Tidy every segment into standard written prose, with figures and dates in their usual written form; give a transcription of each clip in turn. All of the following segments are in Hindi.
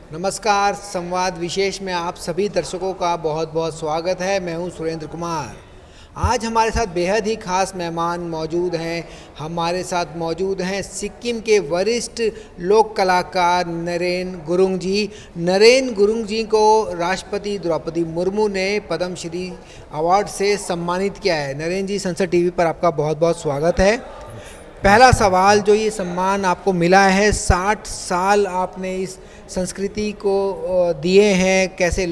नमस्कार। संवाद विशेष में आप सभी दर्शकों का बहुत बहुत स्वागत है। मैं हूं सुरेंद्र कुमार। आज हमारे साथ बेहद ही खास मेहमान मौजूद हैं। हमारे साथ मौजूद हैं सिक्किम के वरिष्ठ लोक कलाकार नरेन गुरुंग जी। नरेन गुरुंग जी को राष्ट्रपति द्रौपदी मुर्मू ने पद्म श्री अवार्ड से सम्मानित किया है। नरेन जी, संसद टीवी पर आपका बहुत बहुत स्वागत है। पहला सवाल, जो ये सम्मान आपको मिला है, 60 साल आपने इस संस्कृति को दिए हैं, कैसे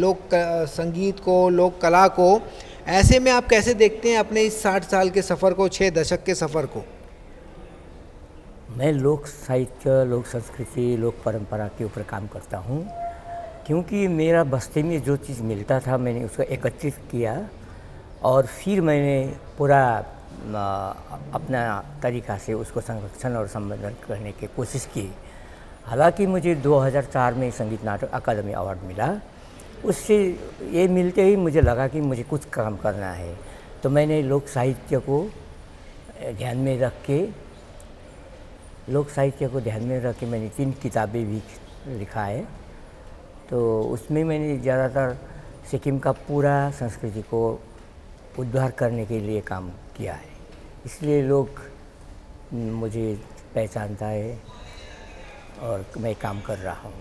संगीत को, लोक कला को, ऐसे में आप कैसे देखते हैं अपने इस 60 साल के सफ़र को, 6 दशक के सफ़र को? मैं लोक साहित्य, लोक संस्कृति, लोक परंपरा के ऊपर काम करता हूँ, क्योंकि मेरा बस्ती में जो चीज़ मिलता था मैंने उसको एकत्रित किया और फिर मैंने पूरा अपना तरीक़ा से उसको संरक्षण और संवर्धन करने की कोशिश की। हालांकि मुझे 2004 में संगीत नाटक अकादमी अवार्ड मिला। उससे ये मिलते ही मुझे लगा कि मुझे कुछ काम करना है, तो मैंने लोक साहित्य को ध्यान में रख के मैंने 3 किताबें भी लिखा है। तो उसमें मैंने ज़्यादातर सिक्किम का पूरा संस्कृति को उद्धार करने के लिए काम किया है, इसलिए लोग मुझे पहचानता है और मैं काम कर रहा हूँ।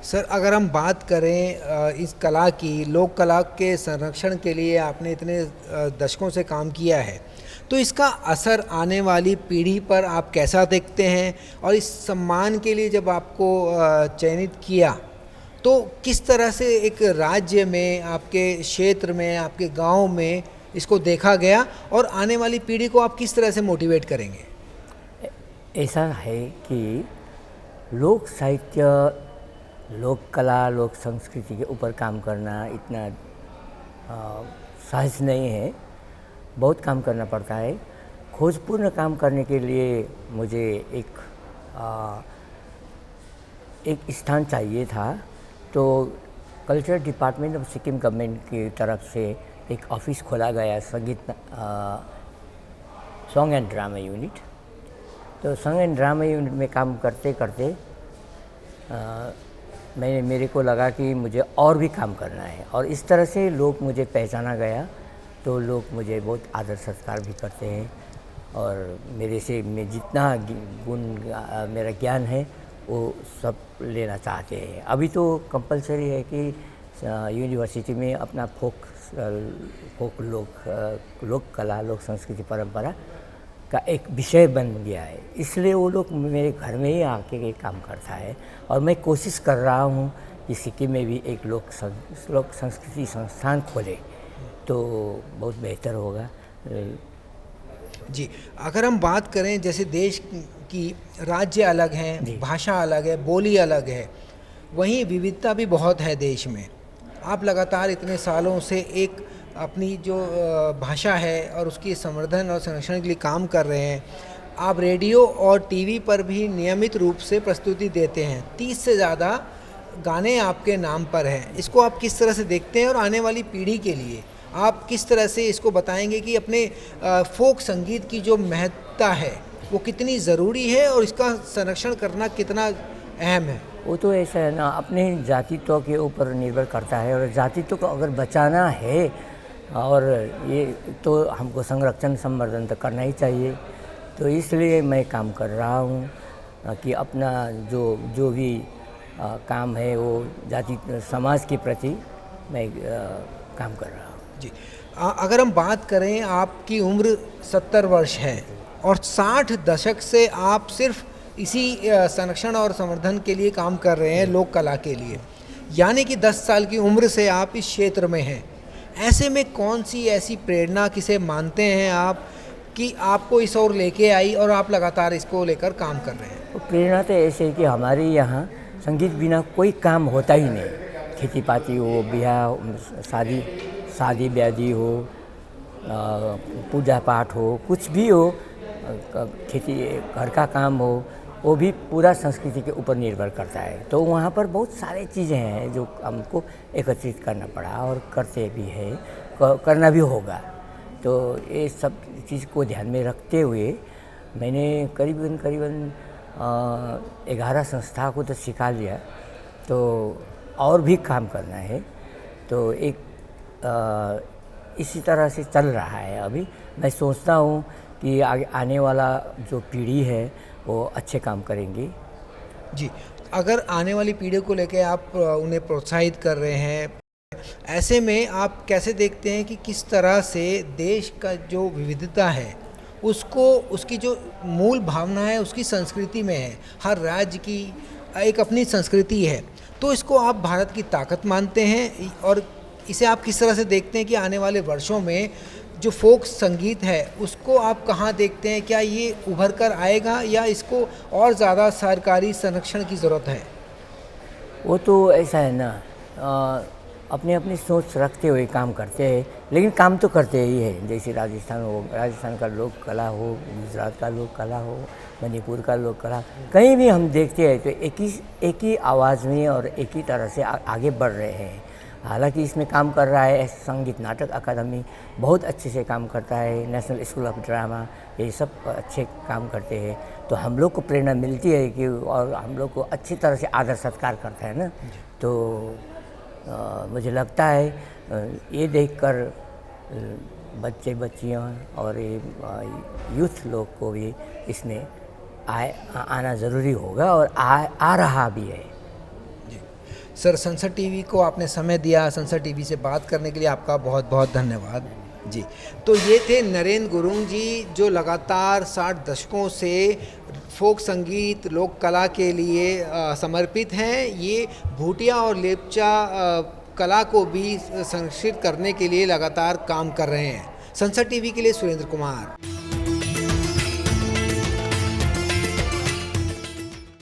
सर, अगर हम बात करें इस कला की, लोक कला के संरक्षण के लिए आपने इतने दशकों से काम किया है, तो इसका असर आने वाली पीढ़ी पर आप कैसा देखते हैं? और इस सम्मान के लिए जब आपको चयनित किया, तो किस तरह से एक राज्य में, आपके क्षेत्र में, आपके गांव में इसको देखा गया, और आने वाली पीढ़ी को आप किस तरह से मोटिवेट करेंगे? ऐसा है कि लोक साहित्य, लोक कला, लोक संस्कृति के ऊपर काम करना इतना सहज नहीं है, बहुत काम करना पड़ता है। खोजपूर्ण काम करने के लिए मुझे एक स्थान चाहिए था, तो culture department of Sikkim government की तरफ से एक ऑफिस खोला गया, संगीत सॉन्ग एंड ड्रामा यूनिट। तो सॉन्ग एंड ड्रामा यूनिट में काम करते करते मेरे को लगा कि मुझे और भी काम करना है, और इस तरह से लोग मुझे पहचाना गया। तो लोग मुझे बहुत आदर सत्कार भी करते हैं, और मेरे से मैं जितना गुण मेरा ज्ञान है वो सब लेना चाहते हैं। अभी तो कंपलसरी है कि यूनिवर्सिटी में अपना फोक लोक कला, लोक संस्कृति परंपरा का एक विषय बन गया है, इसलिए वो लोग मेरे घर में ही आके ये काम करता है। और मैं कोशिश कर रहा हूँ कि सिक्किम में भी एक लोक संस्कृति संस्थान खोले तो बहुत बेहतर होगा। जी, अगर हम बात करें, जैसे देश की राज्य अलग हैं, भाषा अलग है, बोली अलग है, वहीं विविधता भी बहुत है देश में। आप लगातार इतने सालों से एक अपनी जो भाषा है और उसकी संवर्धन और संरक्षण के लिए काम कर रहे हैं। आप रेडियो और टीवी पर भी नियमित रूप से प्रस्तुति देते हैं। 30 से ज़्यादा गाने आपके नाम पर हैं। इसको आप किस तरह से देखते हैं, और आने वाली पीढ़ी के लिए आप किस तरह से इसको बताएंगे कि अपने फोक संगीत की जो महत्ता है वो कितनी ज़रूरी है, और इसका संरक्षण करना कितना अहम है? वो तो ऐसा है ना, अपने जातित्व के ऊपर निर्भर करता है, और जातित्व को अगर बचाना है और ये तो हमको संरक्षण संवर्धन तो करना ही चाहिए। तो इसलिए मैं काम कर रहा हूँ कि अपना जो भी काम है वो जाति समाज के प्रति मैं काम कर रहा हूँ। जी, अगर हम बात करें, आपकी उम्र 70 वर्ष है और 60 दशक से आप सिर्फ इसी संरक्षण और संवर्धन के लिए काम कर रहे हैं, लोक कला के लिए, यानी कि 10 साल की उम्र से आप इस क्षेत्र में हैं। ऐसे में कौन सी ऐसी प्रेरणा किसे मानते हैं आप कि आपको इस ओर लेके आई और आप लगातार इसको लेकर काम कर रहे हैं? तो प्रेरणा तो ऐसे है कि हमारे यहाँ संगीत बिना कोई काम होता ही नहीं। खेती पाती हो, ब्याह शादी ब्यादी हो, पूजा पाठ हो, कुछ भी हो, खेती घर का काम हो, वो भी पूरा संस्कृति के ऊपर निर्भर करता है। तो वहाँ पर बहुत सारे चीज़ें हैं जो हमको एकत्रित करना पड़ा, और करते भी है, करना भी होगा। तो ये सब चीज़ को ध्यान में रखते हुए मैंने करीबन 11 संस्था को तो सिखा लिया, तो और भी काम करना है। तो एक इसी तरह से चल रहा है। अभी मैं सोचता हूँ कि आगे आने वाला जो पीढ़ी है वो अच्छे काम करेंगी। जी, अगर आने वाली पीढ़ी को लेके आप उन्हें प्रोत्साहित कर रहे हैं, ऐसे में आप कैसे देखते हैं कि किस तरह से देश का जो विविधता है उसको, उसकी जो मूल भावना है उसकी संस्कृति में है, हर राज्य की एक अपनी संस्कृति है, तो इसको आप भारत की ताकत मानते हैं और इसे आप किस तरह से देखते हैं कि आने वाले वर्षों में जो फोक संगीत है उसको आप कहाँ देखते हैं? क्या ये उभर कर आएगा या इसको और ज़्यादा सरकारी संरक्षण की ज़रूरत है? वो तो ऐसा है ना, अपनी अपनी सोच रखते हुए काम करते हैं, लेकिन काम तो करते ही है। जैसे राजस्थान का लोक कला हो, गुजरात का लोक कला हो, मणिपुर का लोक कला, कहीं भी हम देखते हैं तो एक ही आवाज़ में और एक ही तरह से आगे बढ़ रहे हैं। हालांकि इसमें काम कर रहा है संगीत नाटक अकादमी, बहुत अच्छे से काम करता है, नेशनल स्कूल ऑफ ड्रामा, ये सब अच्छे काम करते हैं। तो हम लोग को प्रेरणा मिलती है कि, और हम लोग को अच्छी तरह से आदर सत्कार करता है ना। तो मुझे लगता है ये देखकर बच्चे बच्चियाँ और ये यूथ लोग को भी इसमें आना ज़रूरी होगा और आ रहा भी है। सर, संसद टीवी को आपने समय दिया, संसद टीवी से बात करने के लिए आपका बहुत बहुत धन्यवाद जी। तो ये थे नरेंद्र गुरुंग जी, जो लगातार 60 दशकों से फोक संगीत लोक कला के लिए समर्पित हैं। ये भूटिया और लेपचा कला को भी संरक्षित करने के लिए लगातार काम कर रहे हैं। संसद टीवी के लिए सुरेंद्र कुमार।